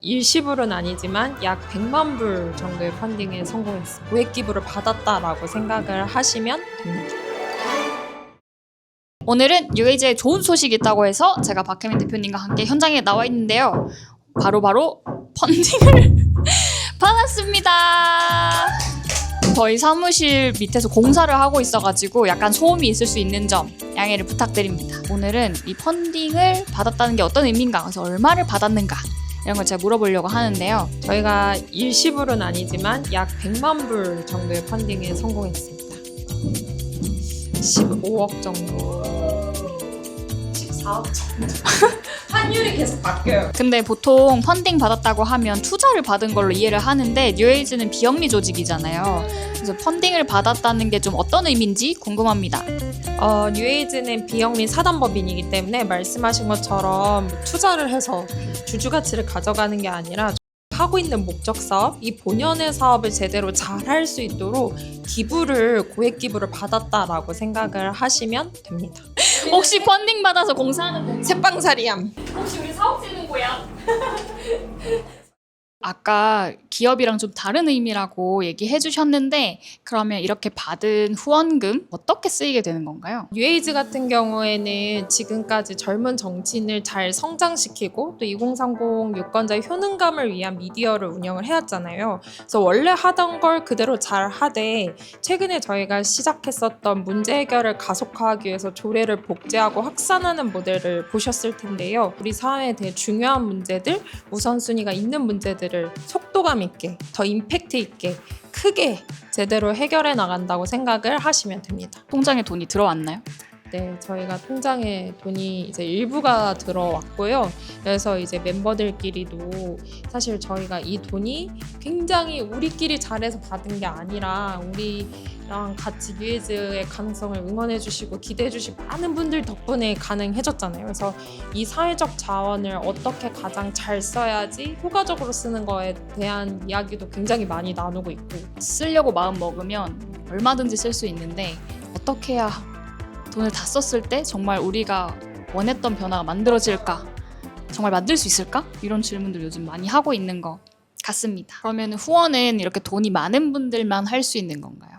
일시불은 아니지만 약 100만 불 정도의 펀딩에 성공했습니다. 고액 기부를 받았다라고 생각을 하시면 됩니다. 오늘은 뉴에이즈에 좋은 소식이 있다고 해서 제가 박혜민 대표님과 함께 현장에 나와 있는데요. 바로 펀딩을 받았습니다. 저희 사무실 밑에서 공사를 하고 있어가지고 약간 소음이 있을 수 있는 점 양해를 부탁드립니다. 오늘은 이 펀딩을 받았다는 게 어떤 의미인가, 그래서 얼마를 받았는가 이런 걸 제가 물어보려고 하는데요. 저희가 일시불은 아니지만 약 100만 불 정도의 펀딩에 성공했습니다. 15억 정도, 14억 정도. 환율이 계속 바뀌어요. 근데 보통 펀딩 받았다고 하면 투자를 받은 걸로 이해를 하는데 뉴에이즈는 비영리 조직이잖아요. 그래서 펀딩을 받았다는 게 좀 어떤 의미인지 궁금합니다. 뉴에이즈는 비영리 사단법인이기 때문에 말씀하신 것처럼 투자를 해서 주주가치를 가져가는 게 아니라 하고 있는 목적 사업, 이 본연의 사업을 제대로 잘 할 수 있도록 고액 기부를 받았다라고 생각을 하시면 됩니다. 혹시 펀딩 받아서 공사하는 거 새빵살이함. 혹시 우리 사업 지는 거야? 아까 기업이랑 좀 다른 의미라고 얘기해 주셨는데, 그러면 이렇게 받은 후원금 어떻게 쓰이게 되는 건가요? 뉴에이즈 같은 경우에는 지금까지 젊은 정치인을 잘 성장시키고 또 2030 유권자의 효능감을 위한 미디어를 운영을 해왔잖아요. 그래서 원래 하던 걸 그대로 잘 하되 최근에 저희가 시작했었던 문제 해결을 가속화하기 위해서 조례를 복제하고 확산하는 모델을 보셨을 텐데요. 우리 사회에 대해 중요한 문제들, 우선순위가 있는 문제들을 속도감 있게, 더 임팩트 있게, 크게 제대로 해결해 나간다고 생각을 하시면 됩니다. 통장에 돈이 들어왔나요? 네, 저희가 통장에 돈이 이제 일부가 들어왔고요. 그래서 이제 멤버들끼리도 사실 저희가 이 돈이 굉장히 우리끼리 잘해서 받은 게 아니라 우리랑 같이 뉴에이즈의 가능성을 응원해주시고 기대해주시고 많은 분들 덕분에 가능해졌잖아요. 그래서 이 사회적 자원을 어떻게 가장 잘 써야지 효과적으로 쓰는 거에 대한 이야기도 굉장히 많이 나누고 있고, 쓰려고 마음 먹으면 얼마든지 쓸 수 있는데 어떻게 해야 돈을 다 썼을 때 정말 우리가 원했던 변화가 만들어질까? 정말 만들 수 있을까? 이런 질문들 요즘 많이 하고 있는 것 같습니다. 그러면 후원은 이렇게 돈이 많은 분들만 할 수 있는 건가요?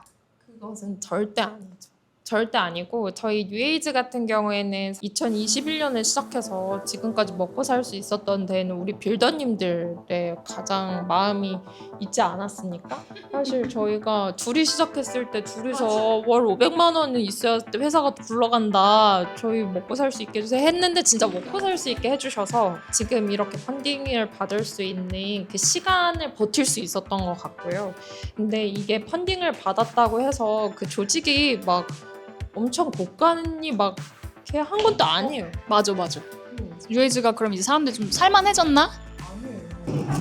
그것은 절대 아니죠. 절대 아니고, 저희 뉴에이즈 같은 경우에는 2021년에 시작해서 지금까지 먹고 살 수 있었던 데는 우리 빌더님들의 가장 마음이 있지 않았습니까? 사실 저희가 둘이 시작했을 때 둘이서 월 500만 원은 있어야 회사가 굴러간다, 저희 먹고 살 수 있게 해주세요 했는데 진짜 먹고 살 수 있게 해주셔서 지금 이렇게 펀딩을 받을 수 있는 그 시간을 버틸 수 있었던 것 같고요. 근데 이게 펀딩을 받았다고 해서 그 조직이 막 엄청 고간이 막 이렇게 한 것도 아니에요. 맞아. 뉴에이즈가 그럼 이제 사람들 좀 살만해졌나?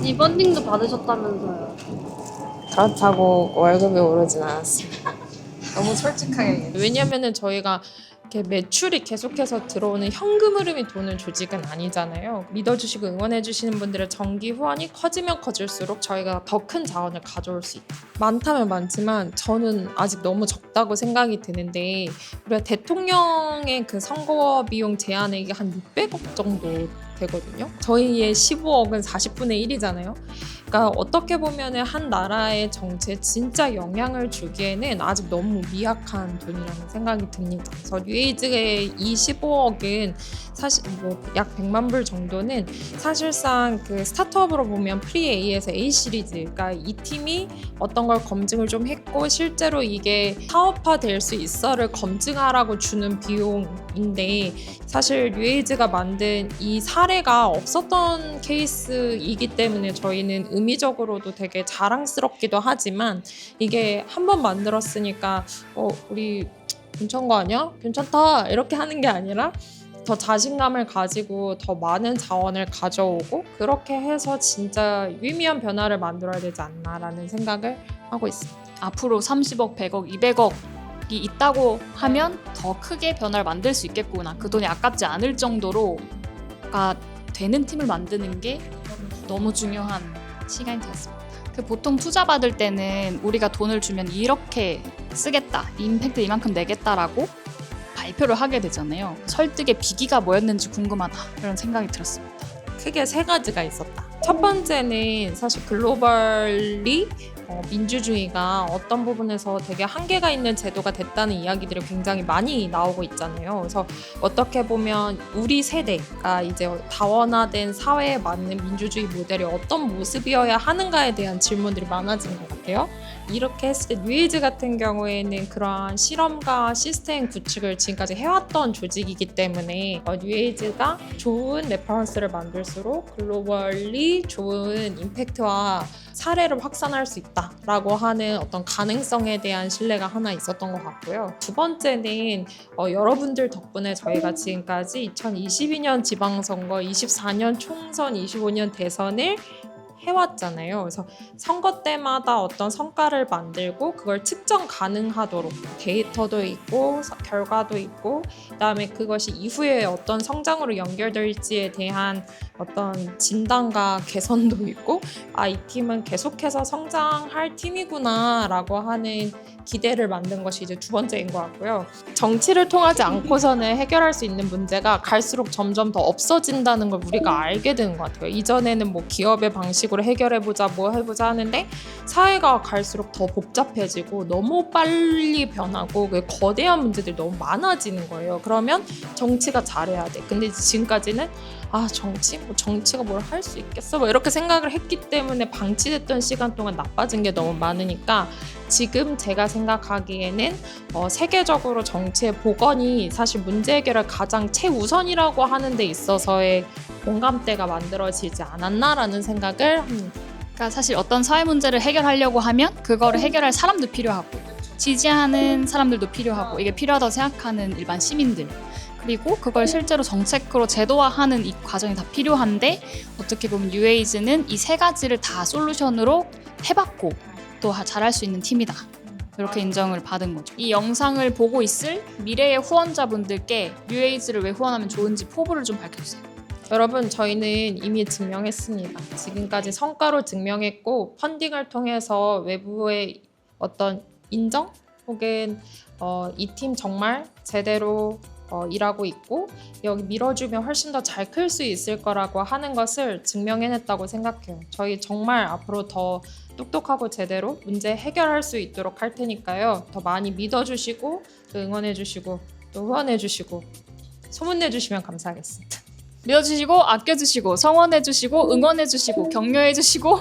이 펀딩도 받으셨다면서요. 그렇다고 월급이 오르진 않았습니다. 너무 솔직하게. 왜냐면은 저희가 이렇게 매출이 계속해서 들어오는 현금 흐름이 도는 조직은 아니잖아요. 믿어주시고 응원해주시는 분들의 정기 후원이 커지면 커질수록 저희가 더 큰 자원을 가져올 수 있다. 많다면 많지만 저는 아직 너무 적다고 생각이 드는데, 우리가 대통령의 그 선거 비용 제한액이 한 600억 정도 되거든요. 저희의 15억은 40분의 1이잖아요. 그러니까 어떻게 보면 한 나라의 정치에 진짜 영향을 주기에는 아직 너무 미약한 돈이라는 생각이 듭니다. 그래서 뉴에이즈의 이 15억은 사실 뭐 약 100만 불 정도는 사실상 그 스타트업으로 보면 프리-A에서 A 시리즈, 그러니까 이 팀이 어떤 걸 검증을 좀 했고 실제로 이게 사업화될 수 있어를 검증하라고 주는 비용인데, 사실 뉴에이즈가 만든 이 사례가 없었던 케이스이기 때문에 저희는 의미적으로도 되게 자랑스럽기도 하지만, 이게 한번 만들었으니까 우리 괜찮은 거 아니야? 괜찮다 이렇게 하는 게 아니라 더 자신감을 가지고 더 많은 자원을 가져오고 그렇게 해서 진짜 유의미한 변화를 만들어야 되지 않나라는 생각을 하고 있습니다. 앞으로 30억, 100억, 200억이 있다고 하면 더 크게 변화를 만들 수 있겠구나. 그 돈이 아깝지 않을 정도로가 되는 팀을 만드는 게 너무 중요한 시간이 되었습니다. 그 보통 투자 받을 때는 우리가 돈을 주면 이렇게 쓰겠다, 임팩트 이만큼 내겠다라고 발표를 하게 되잖아요. 설득의 비기가 뭐였는지 궁금하다, 이런 생각이 들었습니다. 크게 세 가지가 있었다. 첫 번째는 사실 글로벌리 민주주의가 어떤 부분에서 되게 한계가 있는 제도가 됐다는 이야기들이 굉장히 많이 나오고 있잖아요. 그래서 어떻게 보면 우리 세대가 이제 다원화된 사회에 맞는 민주주의 모델이 어떤 모습이어야 하는가에 대한 질문들이 많아지는 것 같아요. 이렇게 했을 때 뉴에이즈 같은 경우에는 그러한 실험과 시스템 구축을 지금까지 해왔던 조직이기 때문에 뉴에이즈가 좋은 레퍼런스를 만들수록 글로벌리 좋은 임팩트와 사례를 확산할 수 있다라고 하는 어떤 가능성에 대한 신뢰가 하나 있었던 것 같고요. 두 번째는 여러분들 덕분에 저희가 지금까지 2022년 지방선거, 24년 총선, 25년 대선을 해왔잖아요. 그래서 선거 때마다 어떤 성과를 만들고 그걸 측정 가능하도록 데이터도 있고 결과도 있고 그다음에 그것이 이후에 어떤 성장으로 연결될지에 대한 어떤 진단과 개선도 있고 이 팀은 계속해서 성장할 팀이구나 라고 하는 기대를 만든 것이 이제 두 번째인 것 같고요. 정치를 통하지 않고서는 해결할 수 있는 문제가 갈수록 점점 더 없어진다는 걸 우리가 알게 되는 것 같아요. 이전에는 뭐 기업의 방식으로 해결해보자 뭐 해보자 하는데 사회가 갈수록 더 복잡해지고 너무 빨리 변하고 거대한 문제들이 너무 많아지는 거예요. 그러면 정치가 잘해야 돼. 근데 지금까지는 정치가 뭘 할 수 있겠어? 이렇게 생각을 했기 때문에 방치됐던 시간 동안 나빠진 게 너무 많으니까 지금 제가 생각하기에는 세계적으로 정치의 복원이 사실 문제 해결을 가장 최우선이라고 하는 데 있어서의 공감대가 만들어지지 않았나라는 생각을 합니다. 그러니까 사실 어떤 사회 문제를 해결하려고 하면 그거를 해결할 사람도 필요하고 지지하는 사람들도 필요하고 이게 필요하다고 생각하는 일반 시민들 그리고 그걸 실제로 정책으로 제도화하는 이 과정이 다 필요한데 어떻게 보면 뉴에이즈는 이 세 가지를 다 솔루션으로 해봤고 또 잘할 수 있는 팀이다. 이렇게 인정을 받은 거죠. 이 영상을 보고 있을 미래의 후원자분들께 뉴에이즈를 왜 후원하면 좋은지 포부를 좀 밝혀주세요. 여러분 저희는 이미 증명했습니다. 지금까지 성과로 증명했고 펀딩을 통해서 외부의 어떤 인정 혹은 이 팀 정말 제대로 일하고 있고 여기 밀어주면 훨씬 더 잘 클 수 있을 거라고 하는 것을 증명해냈다고 생각해요. 저희 정말 앞으로 더 똑똑하고 제대로 문제 해결할 수 있도록 할 테니까요. 더 많이 믿어주시고 또 응원해주시고 또 후원해주시고 소문내주시면 감사하겠습니다. 믿어주시고 아껴주시고 성원해주시고 응원해주시고 격려해주시고